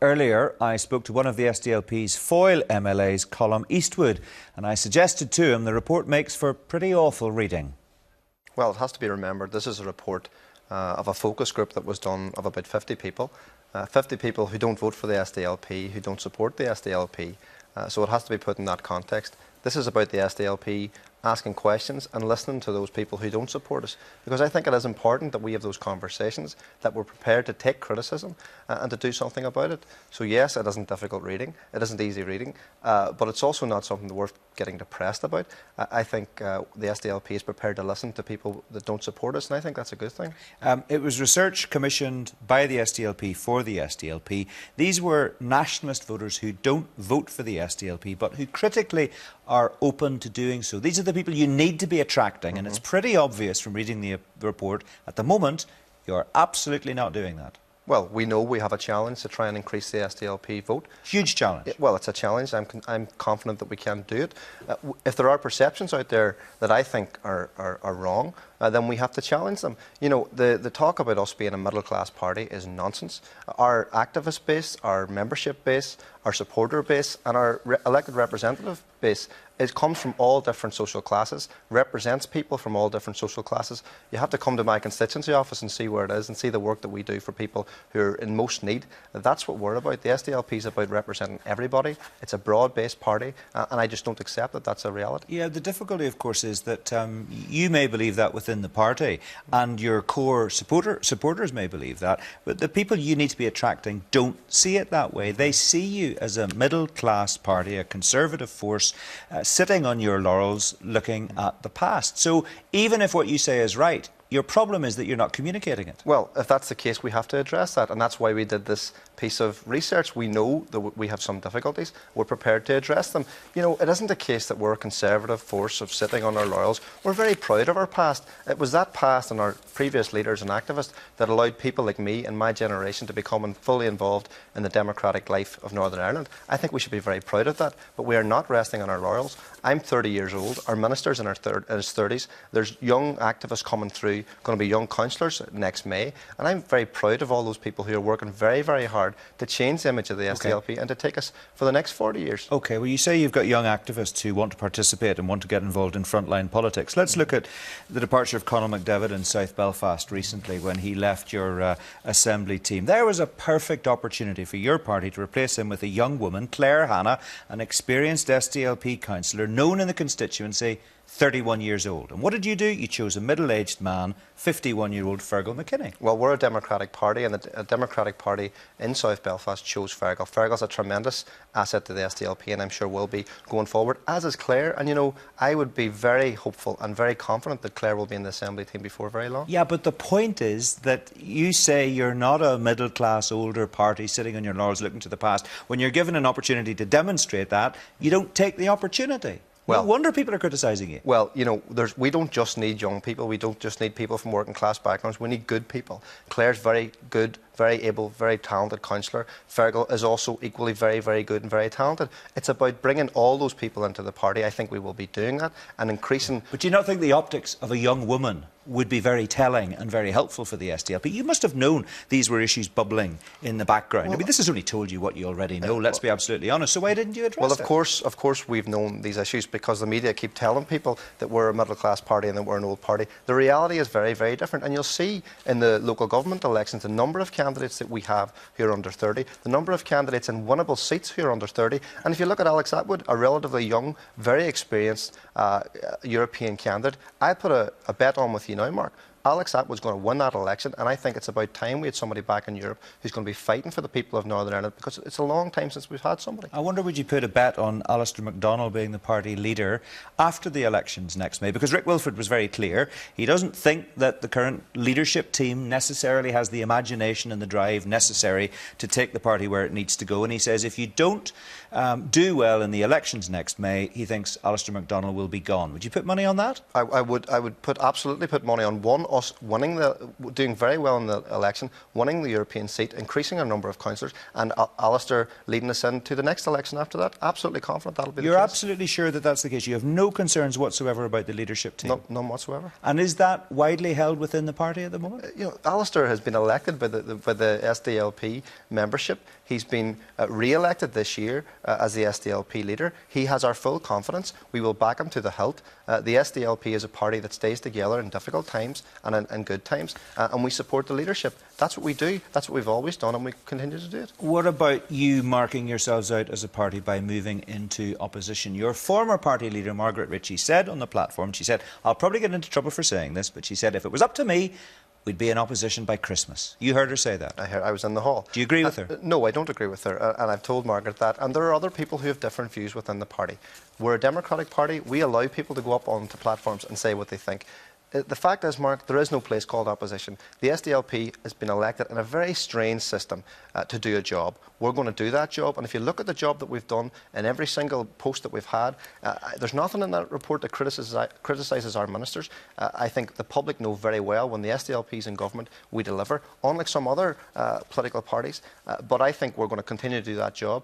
Earlier, I spoke to one of the SDLP's foil MLAs, Colum Eastwood, and I suggested to him the report makes for pretty awful reading. Well, it has to be remembered, this is a report of a focus group that was done of about 50 people. 50 people who don't vote for the SDLP, who don't support the SDLP. So it has to be put in that context. This is about the SDLP asking questions and listening to those people who don't support us. Because I think it is important that we have those conversations, that we're prepared to take criticism and to do something about it. So yes, it isn't difficult reading, it isn't easy reading, but it's also not something worth getting depressed about. I think the SDLP is prepared to listen to people that don't support us, and I think that's a good thing. It was research commissioned by the SDLP for the SDLP. These were nationalist voters who don't vote for the SDLP, but who critically are open to doing so. These are the people you need to be attracting, and it's pretty obvious from reading the report at the moment you're absolutely not doing that. Well, we know we have a challenge to try and increase the SDLP vote. Huge challenge. Well, it's a challenge. I'm confident that we can do it. If there are perceptions out there that I think are wrong, then we have to challenge them. You know, the talk about us being a middle-class party is nonsense. Our activist base, our membership base, our supporter base and our elected representative base, it comes from all different social classes, represents people from all different social classes. You have to come to my constituency office and see where it is and see the work that we do for people who are in most need. That's what we're about. The SDLP is about representing everybody. It's a broad-based party, and I just don't accept that that's a reality. Yeah, the difficulty, of course, is that you may believe that within the party, and your core supporters may believe that, but the people you need to be attracting don't see it that way. They see you as a middle-class party, a conservative force, sitting on your laurels looking at the past. So even if what you say is right, your problem is that you're not communicating it. Well, if that's the case, we have to address that, and that's why we did this piece of research. We know that we have some difficulties. We're prepared to address them. You know, it isn't a case that we're a conservative force of sitting on our laurels. We're very proud of our past. It was that past and our previous leaders and activists that allowed people like me and my generation to become fully involved in the democratic life of Northern Ireland. I think we should be very proud of that, but we are not resting on our laurels. I'm 30 years old. Our minister's in his 30s. There's young activists coming through, going to be young councillors next May, and I'm very proud of all those people who are working very, very hard to change the image of the SDLP and to take us for the next 40 years. OK, well, you say you've got young activists who want to participate and want to get involved in frontline politics. Let's look at the departure of Conor McDevitt in South Belfast recently when he left your Assembly team. There was a perfect opportunity for your party to replace him with a young woman, Claire Hanna, an experienced SDLP councillor, known in the constituency, 31 years old. And what did you do? You chose a middle-aged man, 51-year-old Fergal McKinney. Well, we're a Democratic Party, and a Democratic Party in South Belfast chose Fergal. Fergal's a tremendous asset to the SDLP, and I'm sure will be going forward, as is Claire. And, you know, I would be very hopeful and very confident that Claire will be in the Assembly team before very long. Yeah, but the point is that you say you're not a middle-class, older party sitting on your laurels looking to the past. When you're given an opportunity to demonstrate that, you don't take the opportunity. Well, no wonder people are criticising you. Well, you know, we don't just need young people. We don't just need people from working class backgrounds. We need good people. Claire's very good, very able, very talented councillor. Fergal is also equally very, very good and very talented. It's about bringing all those people into the party. I think we will be doing that and increasing... But do you not think the optics of a young woman would be very telling and very helpful for the SDLP? You must have known these were issues bubbling in the background. Well, I mean, this has only told you what you already know, let's be absolutely honest. So why didn't you address it? Well, of course we've known these issues because the media keep telling people that we're a middle-class party and that we're an old party. The reality is very, very different. And you'll see in the local government elections the number of candidates that we have who are under 30, the number of candidates in winnable seats who are under 30. And if you look at Alex Atwood, a relatively young, very experienced European candidate, I put a bet on with you now, Mark. Alex Atwood's going to win that election, and I think it's about time we had somebody back in Europe who's going to be fighting for the people of Northern Ireland, because it's a long time since we've had somebody. I wonder, would you put a bet on Alistair MacDonald being the party leader after the elections next May? Because Rick Wilford was very clear. He doesn't think that the current leadership team necessarily has the imagination and the drive necessary to take the party where it needs to go. And he says if you don't do well in the elections next May, he thinks Alistair MacDonald will be gone. Would you put money on that? I would absolutely put money on us doing very well in the election, winning the European seat, increasing our number of councillors, and Alistair leading us into the next election after that. Absolutely confident that'll be the case. You're absolutely sure that that's the case? You have no concerns whatsoever about the leadership team? No, none whatsoever. And is that widely held within the party at the moment? You know, Alistair has been elected by the SDLP membership. He's been re-elected this year as the SDLP leader. He has our full confidence. We will back him to the hilt. The SDLP is a party that stays together in difficult times and in good times, and we support the leadership. That's what we do. That's what we've always done, and we continue to do it. What about you marking yourselves out as a party by moving into opposition? Your former party leader, Margaret Ritchie, said on the platform, she said, I'll probably get into trouble for saying this, but she said, if it was up to me, we'd be in opposition by Christmas. You heard her say that? I was in the hall. Do you agree with her? No, I don't agree with her, and I've told Margaret that. And there are other people who have different views within the party. We're a democratic party. We allow people to go up onto platforms and say what they think. The fact is, Mark, there is no place called opposition. The SDLP has been elected in a very strange system to do a job. We're going to do that job, and if you look at the job that we've done in every single post that we've had, there's nothing in that report that criticises our ministers. I think the public know very well when the SDLP is in government, we deliver, unlike some other political parties. But I think we're going to continue to do that job.